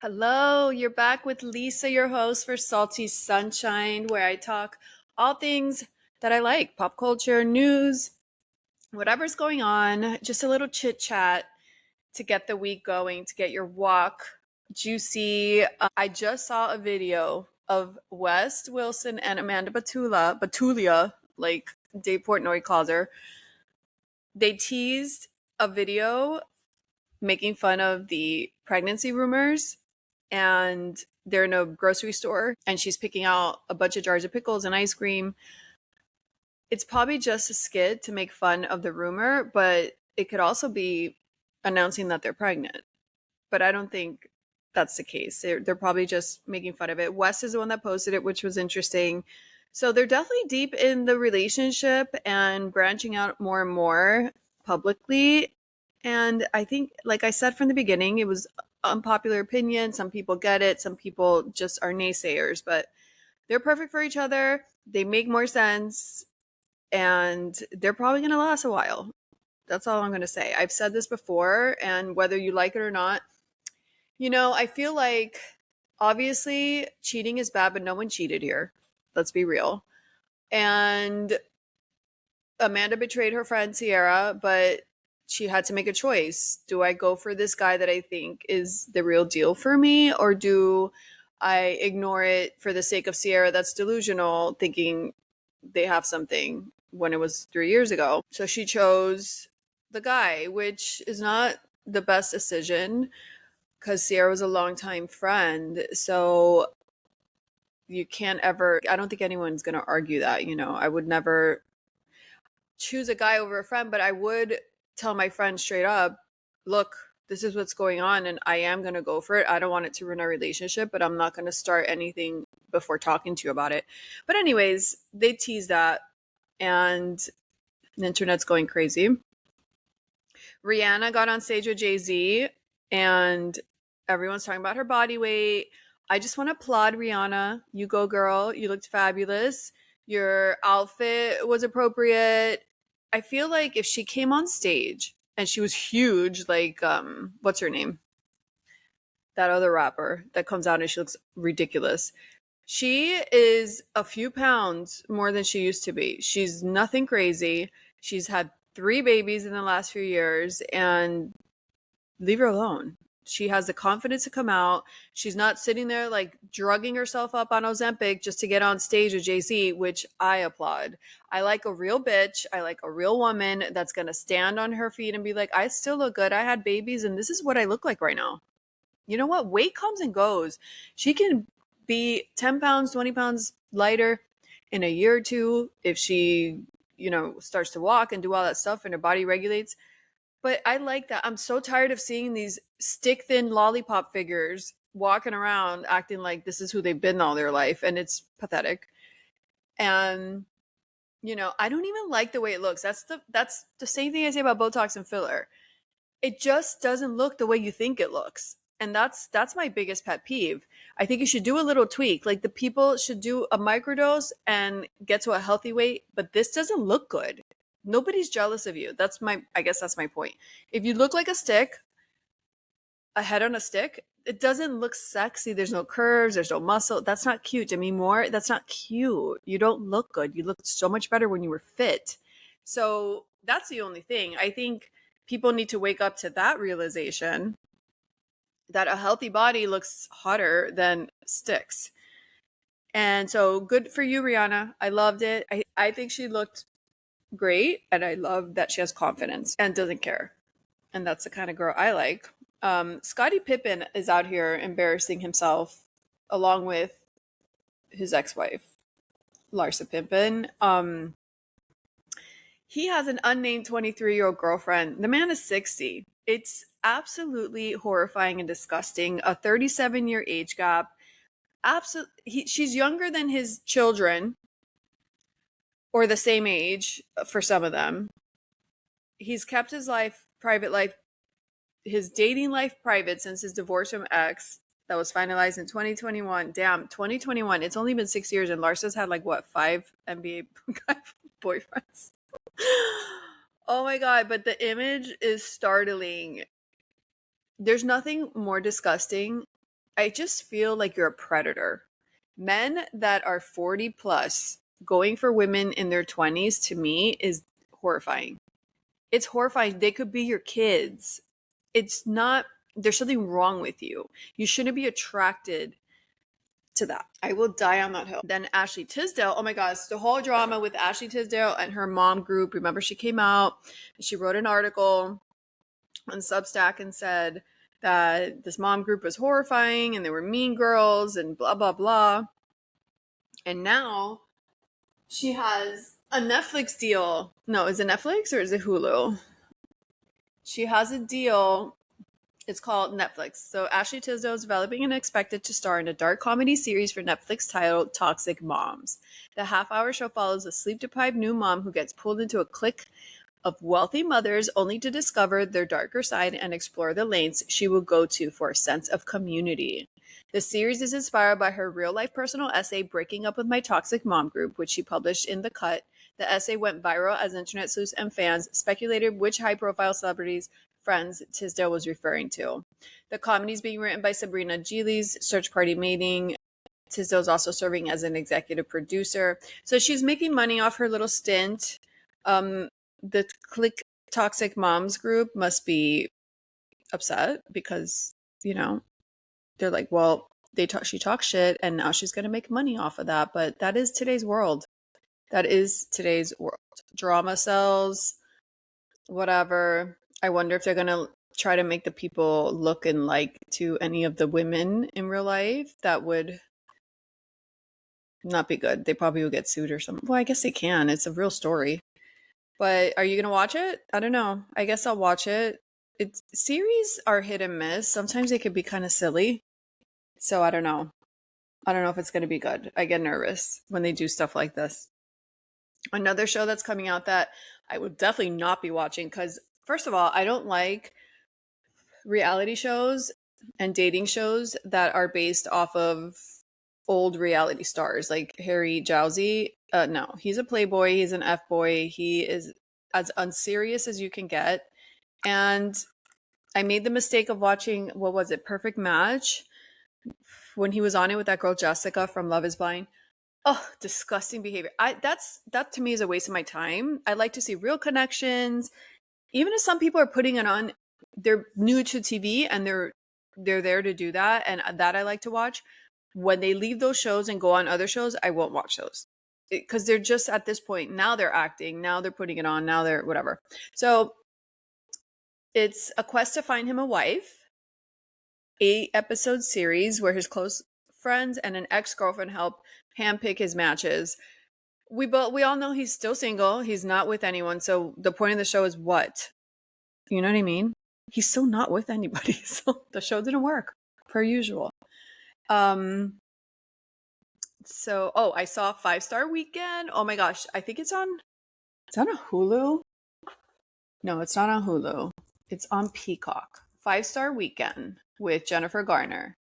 Hello, you're back with Lisa, your host for Salty Sunshine, where I talk all things that I like pop culture, news, whatever's going on, just a little chit chat to get the week going, to get your walk juicy. I just saw a video of West Wilson and Amanda Batulia, like Dave Portnoy calls her. They teased a video making fun of the pregnancy rumors, and they're in a grocery store and she's picking out a bunch of jars of pickles and ice cream. It's probably just a skit to make fun of the rumor, but it could also be announcing that they're pregnant. But I don't think that's the case. They're probably just making fun of it. Wes is the one that posted it, which was interesting. So they're definitely deep in the relationship and branching out more and more publicly. And I think, like I said from the beginning, it was unpopular opinion. Some people get it, some people just are naysayers, but they're perfect for each other. They make more sense, and they're probably going to last a while. That's all I'm going to say. I've said this before, and whether you like it or not, I feel like obviously cheating is bad, but no one cheated here. Let's be real. And Amanda betrayed her friend Sierra, but she had to make a choice. Do I go for this guy that I think is the real deal for me, or do I ignore it for the sake of Sierra that's delusional, thinking they have something when it was 3 years ago? So she chose the guy, which is not the best decision because Sierra was a longtime friend. So you can't ever, I don't think anyone's going to argue that. I would never choose a guy over a friend, but I would tell my friend straight up, look, this is what's going on and I am going to go for it. I don't want it to ruin our relationship, but I'm not going to start anything before talking to you about it. But anyways, they tease that and the internet's going crazy. Rihanna got on stage with Jay-Z and everyone's talking about her body weight. I just want to applaud Rihanna. You go, girl. You looked fabulous. Your outfit was appropriate. I feel like if she came on stage and she was huge, like what's her name? That other rapper that comes out and she looks ridiculous. She is a few pounds more than she used to be. She's nothing crazy. She's had 3 babies in the last few years, and leave her alone. She has the confidence to come out. She's not sitting there like drugging herself up on Ozempic just to get on stage with Jay-Z, which I applaud. I like a real bitch. I like a real woman that's going to stand on her feet and be like, I still look good. I had babies and this is what I look like right now. You know what? Weight comes and goes. She can be 10 pounds, 20 pounds lighter in a year or two if she, starts to walk and do all that stuff and her body regulates. But I like that. I'm so tired of seeing these stick thin lollipop figures walking around acting like this is who they've been all their life. And it's pathetic. And, I don't even like the way it looks. That's the same thing I say about Botox and filler. It just doesn't look the way you think it looks. And that's my biggest pet peeve. I think you should do a little tweak. Like the people should do a microdose and get to a healthy weight, but this doesn't look good. Nobody's jealous of you. I guess that's my point. If you look like a stick, a head on a stick, it doesn't look sexy. There's no curves, there's no muscle. That's not cute. Demi Moore, that's not cute. You don't look good. You looked so much better when you were fit. So that's the only thing. I think people need to wake up to that realization that a healthy body looks hotter than sticks. And so good for you, Rihanna. I loved it. I think she looked great, and I love that she has confidence and doesn't care. And that's the kind of girl I like. Scottie Pippen is out here embarrassing himself along with his ex-wife, Larsa Pippen. He has an unnamed 23-year-old girlfriend. The man is 60. It's absolutely horrifying and disgusting. A 37-year age gap. She's younger than his children, or the same age for some of them. He's kept his private life, his dating life private since his divorce from ex that was finalized in 2021. Damn, 2021. It's only been 6 years, and Larsa's had 5 NBA boyfriends. Oh my God, but the image is startling. There's nothing more disgusting I just feel like you're a predator. Men that are 40 plus going for women in their 20s, to me, is horrifying. It's horrifying. They could be your kids. It's not, there's something wrong with you. You shouldn't be attracted to that. I will die on that hill. Then Ashley Tisdale. Oh my gosh, the whole drama with Ashley Tisdale and her mom group. Remember, she came out and she wrote an article on Substack and said that this mom group was horrifying and they were mean girls and blah, blah, blah. And now she has a Netflix deal. No, is it Netflix or is it Hulu? She has a deal. It's called Netflix. So Ashley Tisdale is developing and expected to star in a dark comedy series for Netflix titled Toxic Moms. The half-hour show follows a sleep-deprived new mom who gets pulled into a clique of wealthy mothers only to discover their darker side and explore the lanes she will go to for a sense of community. The series is inspired by her real-life personal essay, Breaking Up with My Toxic Mom Group, which she published in The Cut. The essay went viral as internet sleuths and fans speculated which high-profile celebrities' friends Tisdale was referring to. The comedy is being written by Sabrina Gillies, Search Party Mating. Tisdale is also serving as an executive producer. So she's making money off her little stint. The clique Toxic Moms group must be upset because, you know, they're like, well, she talks shit and now she's going to make money off of that. But that is today's world. That is today's world. Drama sells, whatever. I wonder if they're going to try to make the people look and like to any of the women in real life. That would not be good. They probably will get sued or something. Well, I guess they can. It's a real story. But are you going to watch it? I don't know. I guess I'll watch it. Series are hit and miss. Sometimes they could be kind of silly. So I don't know. I don't know if it's going to be good. I get nervous when they do stuff like this. Another show that's coming out that I would definitely not be watching because, first of all, I don't like reality shows and dating shows that are based off of old reality stars like Harry Jowsey. No, he's a playboy. He's an F-boy. He is as unserious as you can get. And I made the mistake of watching, what was it, Perfect Match, when he was on it with that girl Jessica from Love is Blind. Oh, disgusting behavior. That to me is a waste of my time. I like to see real connections. Even if some people are putting it on, they're new to TV and they're there to do that, and that I like to watch. When they leave those shows and go on other shows, I won't watch those because they're just at this point, now they're acting, now they're putting it on, now they're whatever. So it's a quest to find him a wife, 8-episode series where his close friends and an ex-girlfriend help handpick his matches. We all know he's still single. He's not with anyone. So the point of the show is what? You know what I mean? He's still not with anybody. So the show didn't work, per usual. So, I saw 5-Star Weekend. Oh my gosh. I think it's on a Hulu. No, it's not on Hulu. It's on Peacock. 5-Star Weekend with Jennifer Garner.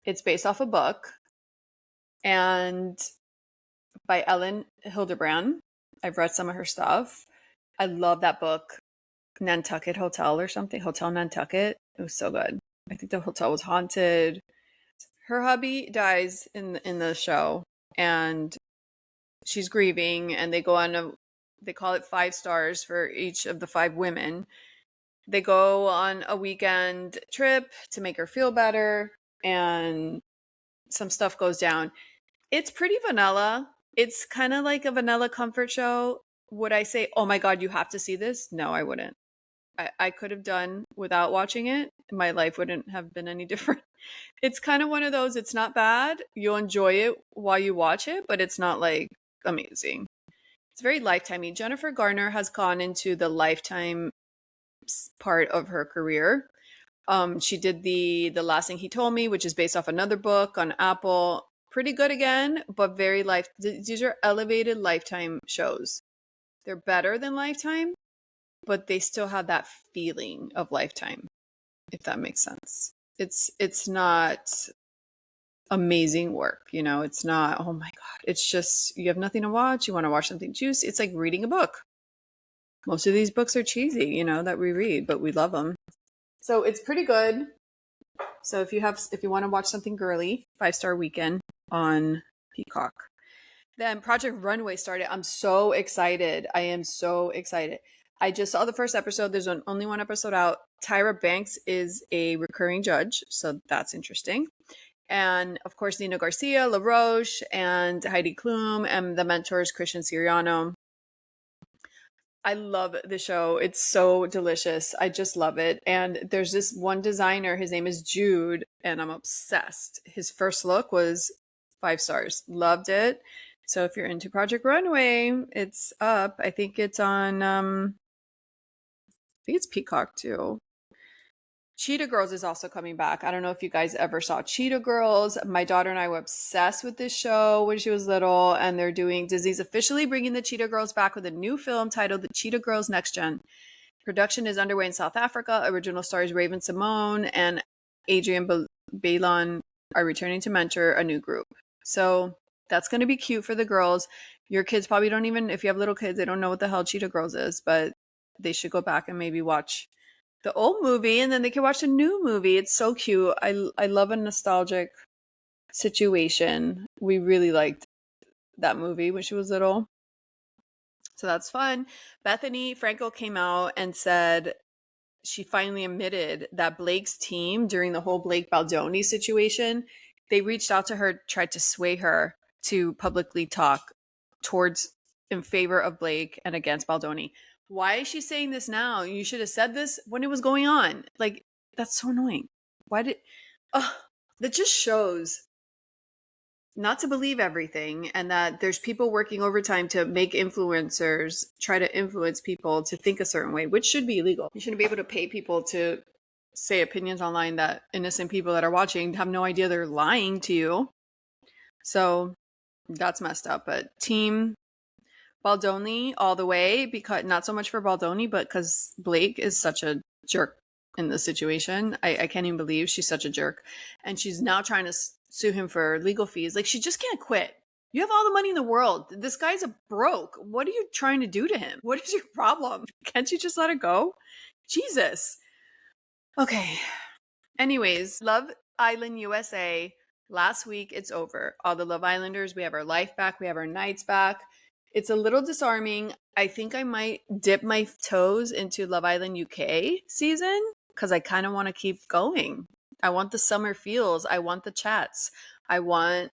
It's based off a book and by Ellen Hildebrand. I've read some of her stuff. I love that book. Nantucket Hotel or something. Hotel Nantucket. It was so good. I think the hotel was haunted. Her hubby dies in the show and she's grieving, and they go on they call it 5 stars for each of the 5 women. They go on a weekend trip to make her feel better, and some stuff goes down. It's pretty vanilla. It's kind of like a vanilla comfort show. Would I say, oh my God, you have to see this? No, I wouldn't. I could have done without watching it. My life wouldn't have been any different. It's kind of one of those, it's not bad. You'll enjoy it while you watch it, but it's not like amazing. It's very Lifetime-y. Jennifer Garner has gone into the Lifetime part of her career. She did the Last Thing He Told Me, which is based off another book on Apple. Pretty good again, but very these are elevated Lifetime shows. They're better than Lifetime, but they still have that feeling of Lifetime, if that makes sense. It's not amazing work, you know. It's not, oh my God. It's just, you have nothing to watch. You want to watch something juicy. It's like reading a book. Most of these books are cheesy, you know, that we read, but we love them. So it's pretty good. So if you want to watch something girly, 5-Star Weekend on Peacock. Then Project Runway started. I'm so excited. I am so excited. I just saw the first episode. There's only one episode out. Tyra Banks is a recurring judge, so that's interesting. And of course, Nina Garcia, La Roche, and Heidi Klum, and the mentors, Christian Siriano. I love the show. It's so delicious. I just love it. And there's this one designer, his name is Jude, and I'm obsessed. His first look was 5 stars. Loved it. So if you're into Project Runway, it's up. I think it's on I think it's Peacock too. Cheetah Girls is also coming back. I don't know if you guys ever saw Cheetah Girls. My daughter and I were obsessed with this show when she was little, and Disney's officially bringing the Cheetah Girls back with a new film titled The Cheetah Girls Next Gen. Production is underway in South Africa. Original stars Raven Simone and Adrian Balon are returning to mentor a new group. So that's going to be cute for the girls. Your kids probably don't even, if you have little kids, they don't know what the hell Cheetah Girls is, but they should go back and maybe watch the old movie, and then they can watch the new movie. It's so cute. I love a nostalgic situation. We really liked that movie when she was little. So that's fun. Bethany Frankel came out and said she finally admitted that Blake's team, during the whole Blake Baldoni situation, they reached out to her, tried to sway her to publicly talk in favor of Blake and against Baldoni. Why is she saying this now? You should have said this when it was going on. Like, that's so annoying. That just shows not to believe everything, and that there's people working overtime to make influencers try to influence people to think a certain way, which should be illegal. You shouldn't be able to pay people to say opinions online that innocent people that are watching have no idea they're lying to you. So that's messed up. But Team Baldoni all the way, because not so much for Baldoni, but because Blake is such a jerk in this situation. I can't even believe she's such a jerk. And she's now trying to sue him for legal fees. Like, she just can't quit. You have all the money in the world. This guy's a broke. What are you trying to do to him? What is your problem? Can't you just let it go? Jesus. Okay. Anyways, Love Island USA. Last week, it's over. All the Love Islanders, we have our life back. We have our nights back. It's a little disarming. I think I might dip my toes into Love Island UK season because I kind of want to keep going. I want the summer feels. I want the chats. I want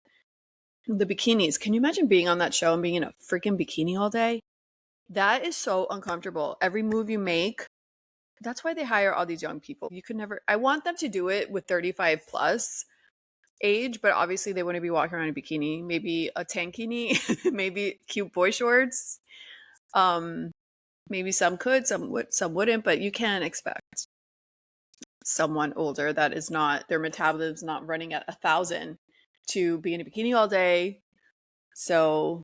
the bikinis. Can you imagine being on that show and being in a freaking bikini all day? That is so uncomfortable. Every move you make. That's why they hire all these young people. You could never. I want them to do it with 35 plus age, but obviously they wouldn't be walking around in a bikini. Maybe a tankini, maybe cute boy shorts. Maybe some could, some wouldn't, but you can't expect someone older that is not, their metabolism's not running at 1,000 to be in a bikini all day. So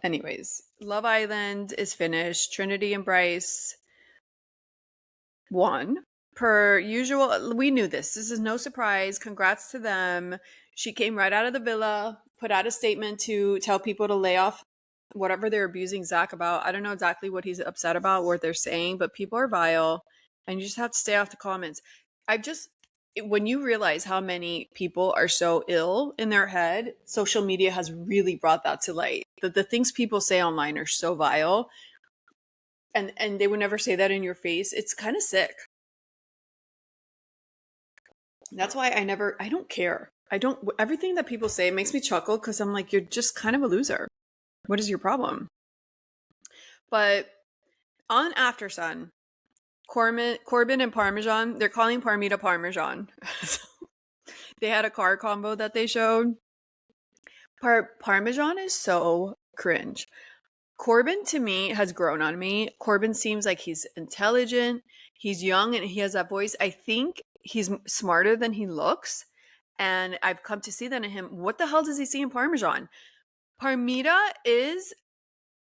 anyways, Love Island is finished. Trinity and Bryce won. Per usual, we knew this. This is no surprise. Congrats to them. She came right out of the villa, put out a statement to tell people to lay off whatever they're abusing Zach about. I don't know exactly what he's upset about, what they're saying, but people are vile, and you just have to stay off the comments. When you realize how many people are so ill in their head, social media has really brought that to light. The things people say online are so vile, and they would never say that in your face. It's kind of sick. That's why I don't care. Everything that people say makes me chuckle because I'm like, you're just kind of a loser. What is your problem? But on After Sun, Corbin and Parmesan, they're calling Parmita Parmesan. They had a car combo that they showed. Parmesan is so cringe. Corbin, to me, has grown on me. Corbin seems like he's intelligent. He's young and he has that voice. I think he's smarter than he looks. And I've come to see that in him. What the hell does he see in Parmesan? Parmita is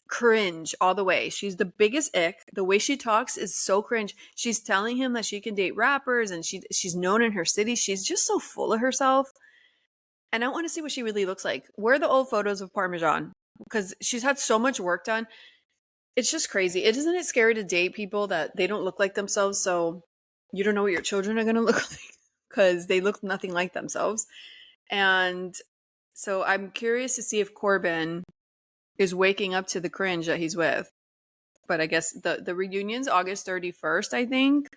cringe all the way. She's the biggest ick. The way she talks is so cringe. She's telling him that she can date rappers and she's known in her city. She's just so full of herself. And I want to see what she really looks like. Where are the old photos of Parmesan? Because she's had so much work done. It's just crazy. Isn't it scary to date people that they don't look like themselves, so you don't know what your children are going to look like? because they look nothing like themselves. And so I'm curious to see if Corbin is waking up to the cringe that he's with. But I guess the reunion's August 31st, I think.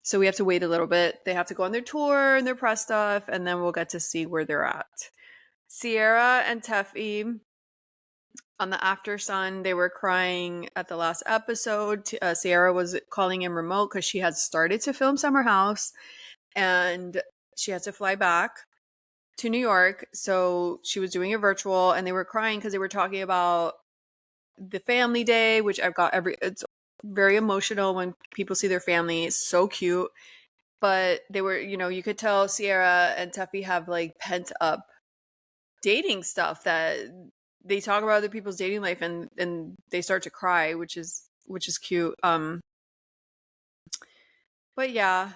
So we have to wait a little bit. They have to go on their tour and their press stuff, and then we'll get to see where they're at. Sierra and Teffy on the After Sun, they were crying at the last episode. Sierra was calling in remote because she had started to film Summer House, and she had to fly back to New York. So she was doing a virtual, and they were crying because they were talking about the family day, which it's very emotional when people see their family. It's so cute. But they were, you could tell Sierra and Teffy have like pent up dating stuff that they talk about other people's dating life, and they start to cry, which is cute. But yeah,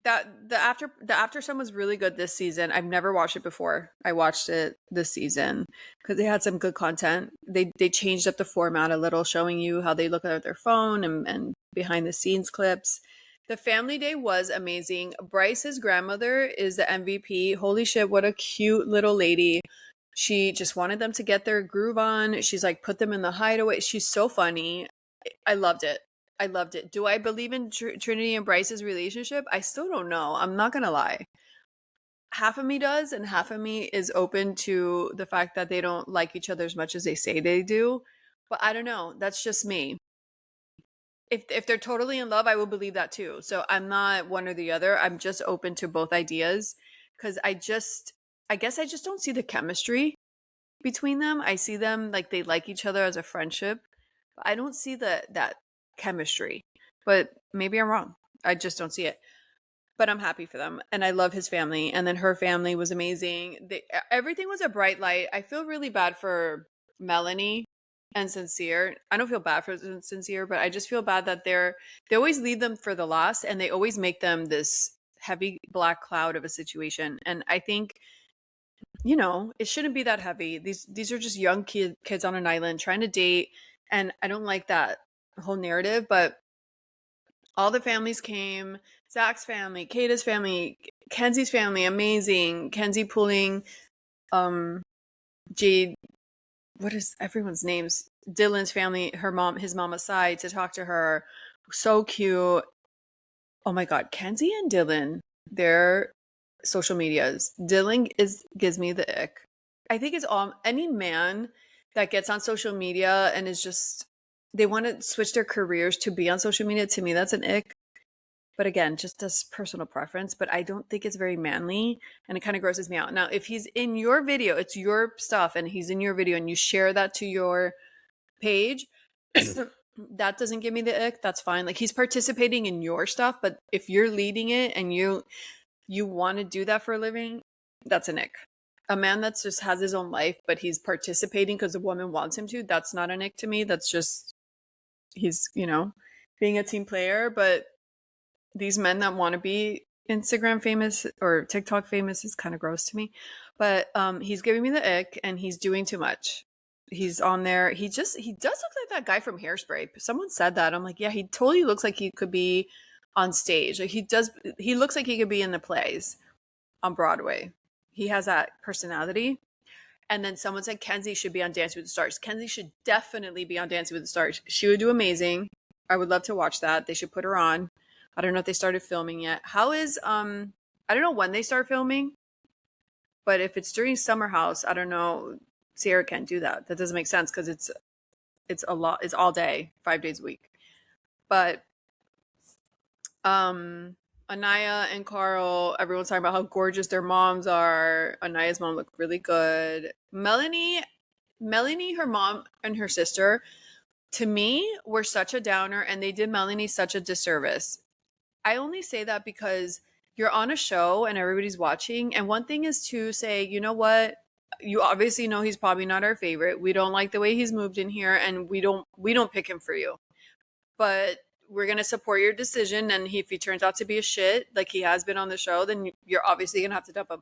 that the after sun was really good this season. I've never watched it before. I watched it this season because they had some good content. They changed up the format a little, showing you how they look at their phone and behind the scenes clips. The family day was amazing. Bryce's grandmother is the MVP. Holy shit, what a cute little lady. She just wanted them to get their groove on. She's like put them in the hideaway. She's so funny. I loved it. I loved it. Do I believe in Trinity and Bryce's relationship? I still don't know. I'm not going to lie. Half of me does, and half of me is open to the fact that they don't like each other as much as they say they do. But I don't know. That's just me. If they're totally in love, I will believe that too. So I'm not one or the other. I'm just open to both ideas because I guess I just don't see the chemistry between them. I see them like they like each other as a friendship. But I don't see that chemistry. But maybe I'm wrong. I just don't see it. But I'm happy for them, and I love his family. And then her family was amazing. Everything was a bright light. I feel really bad for Melanie and Sincere. I don't feel bad for Sincere, but I just feel bad that they always leave them for the last, and they always make them this heavy black cloud of a situation. And I think, it shouldn't be that heavy. These are just young kids on an island trying to date, and I don't like that whole narrative. But all the families came. Zach's family, Kata's family, Kenzie's family, amazing. Kenzie pulling Jade, what is everyone's names? Dylan's family, his mom aside to talk to her. So cute. Oh my god, Kenzie and Dylan, their social medias. Dylan gives me the ick. I think it's any man that gets on social media and is just, they want to switch their careers to be on social media. To me, that's an ick. But again, just as personal preference, but I don't think it's very manly, and it kind of grosses me out. Now, if he's in your video, it's your stuff, and he's in your video and you share that to your page, that doesn't give me the ick. That's fine. Like, he's participating in your stuff, but if you're leading it and you want to do that for a living, that's an ick. A man that just has his own life, but he's participating because the woman wants him to, that's not an ick to me. That's just, he's, being a team player. But these men that want to be Instagram famous or TikTok famous is kind of gross to me. But he's giving me the ick, and he's doing too much. He's on there. He does look like that guy from Hairspray. Someone said that. I'm like, yeah, he totally looks like he could be on stage. Like, he looks like he could be in the plays on Broadway. He has that personality. And then someone said Kenzie should be on Dancing with the Stars. Kenzie should definitely be on Dancing with the Stars. She would do amazing. I would love to watch that. They should put her on. I don't know if they started filming yet. How is I don't know when they start filming, but if it's during Summer House, I don't know. Sierra can't do that. That doesn't make sense because it's a lot. It's all day, 5 days a week. But Anaya and Carl, everyone's talking about how gorgeous their moms are. Anaya's mom looked really good. Melanie, her mom and her sister, to me, were such a downer, and they did Melanie such a disservice. I only say that because you're on a show and everybody's watching. And one thing is to say, you know what? You obviously know he's probably not our favorite. We don't like the way he's moved in here, and we don't pick him for you. But we're going to support your decision. And if he turns out to be a shit, like he has been on the show, then you're obviously going to have to dump him.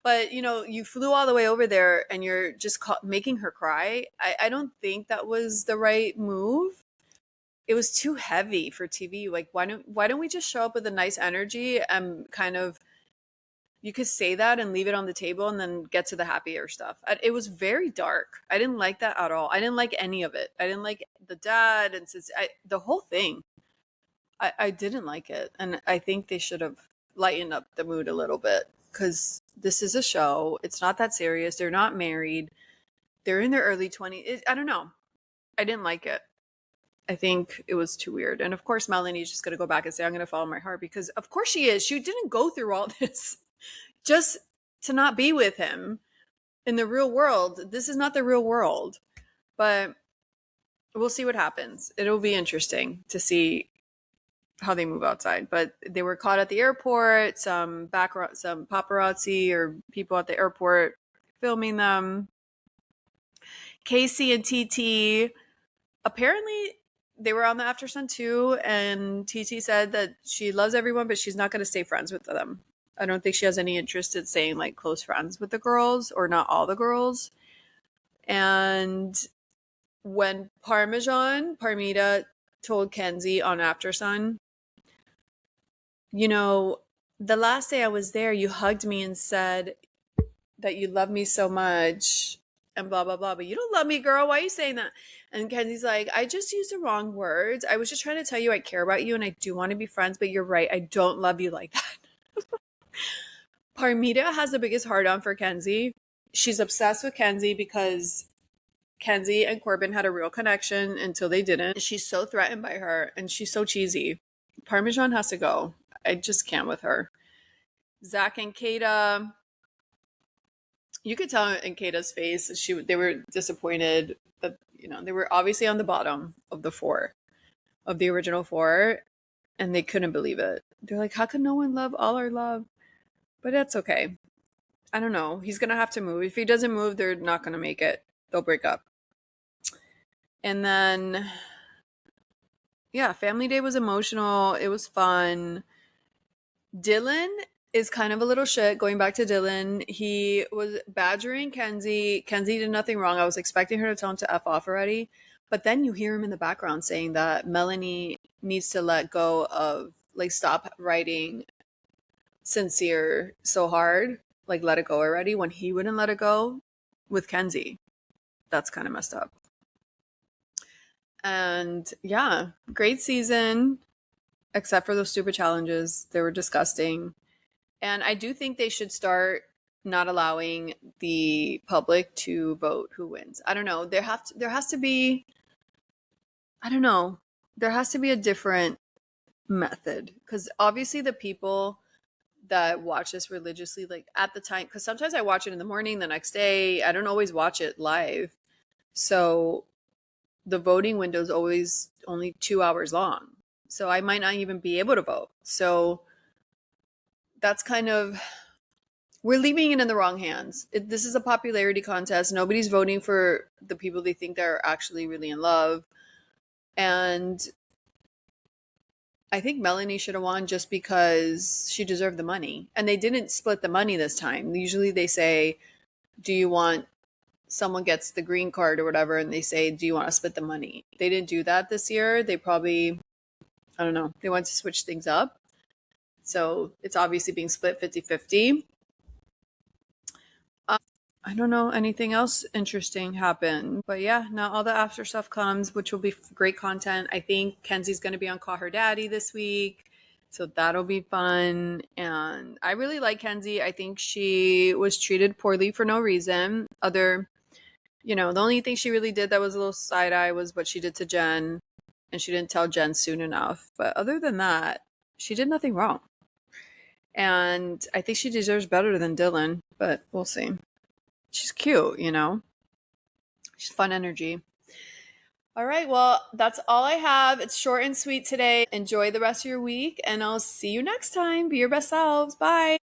But, you flew all the way over there and you're just making her cry. I don't think that was the right move. It was too heavy for TV. Like, why don't we just show up with a nice energy and kind of You could say that and leave it on the table and then get to the happier stuff. It was very dark. I didn't like that at all. I didn't like any of it. I didn't like the dad and the whole thing. I didn't like it. And I think they should have lightened up the mood a little bit, because this is a show. It's not that serious. They're not married. They're in their early 20s. I don't know. I didn't like it. I think it was too weird. And of course, Melanie's just going to go back and say, I'm going to follow my heart, because of course she is. She didn't go through all this just to not be with him in the real world. This is not the real world, but we'll see what happens. It'll be interesting to see how they move outside. But they were caught at the airport, some paparazzi or people at the airport filming them. Casey and TT, apparently they were on the After Sun too, and TT said that she loves everyone, but she's not going to stay friends with them. I don't think she has any interest in staying like close friends with the girls, or not all the girls. And when Parmita told Kenzie on After Sun, the last day I was there, you hugged me and said that you love me so much and blah, blah, blah. But you don't love me, girl. Why are you saying that? And Kenzie's like, I just used the wrong words. I was just trying to tell you I care about you and I do want to be friends, but you're right. I don't love you like that. Parmita has the biggest heart on for Kenzie. She's obsessed with Kenzie because Kenzie and Corbin had a real connection until they didn't. She's so threatened by her and she's so cheesy. Parmesan has to go. I just can't with her. Zach and Kata, you could tell in Kata's face they were disappointed that they were obviously on the bottom of the original four, and they couldn't believe it. They're like, how could no one love all our love? But that's okay. I don't know. He's gonna have to move. If he doesn't move, they're not gonna make it. They'll break up. And then, yeah, Family Day was emotional. It was fun. Dylan is kind of a little shit. Going back to Dylan, he was badgering Kenzie. Kenzie did nothing wrong. I was expecting her to tell him to F off already. But then you hear him in the background saying that Melanie needs to let go of, like, stop writing sincere so hard. Like, let it go already, when he wouldn't let it go with Kenzie. That's kind of messed up. And yeah, great season, except for those stupid challenges. They were disgusting. And I do think they should start not allowing the public to vote who wins. I don't know. There has to be a different method, because obviously the people that watch this religiously, like at the time, because sometimes I watch it in the morning, the next day, I don't always watch it live. So the voting window is always only 2 hours long. So I might not even be able to vote. So that's kind of, we're leaving it in the wrong hands. This is a popularity contest. Nobody's voting for the people they think they're actually really in love. And I think Melanie should have won just because she deserved the money. And they didn't split the money this time. Usually they say, do you want, someone gets the green card or whatever, and they say, do you want to split the money? They didn't do that this year. They probably, I don't know, they want to switch things up. So it's obviously being split 50-50. I don't know anything else interesting happened. But yeah, now all the after stuff comes, which will be great content. I think Kenzie's going to be on Call Her Daddy this week. So that'll be fun. And I really like Kenzie. I think she was treated poorly for no reason. The only thing she really did that was a little side eye was what she did to Jen. And she didn't tell Jen soon enough. But other than that, she did nothing wrong. And I think she deserves better than Dylan. But we'll see. She's cute, She's fun energy. All right, well, that's all I have. It's short and sweet today. Enjoy the rest of your week, and I'll see you next time. Be your best selves. Bye.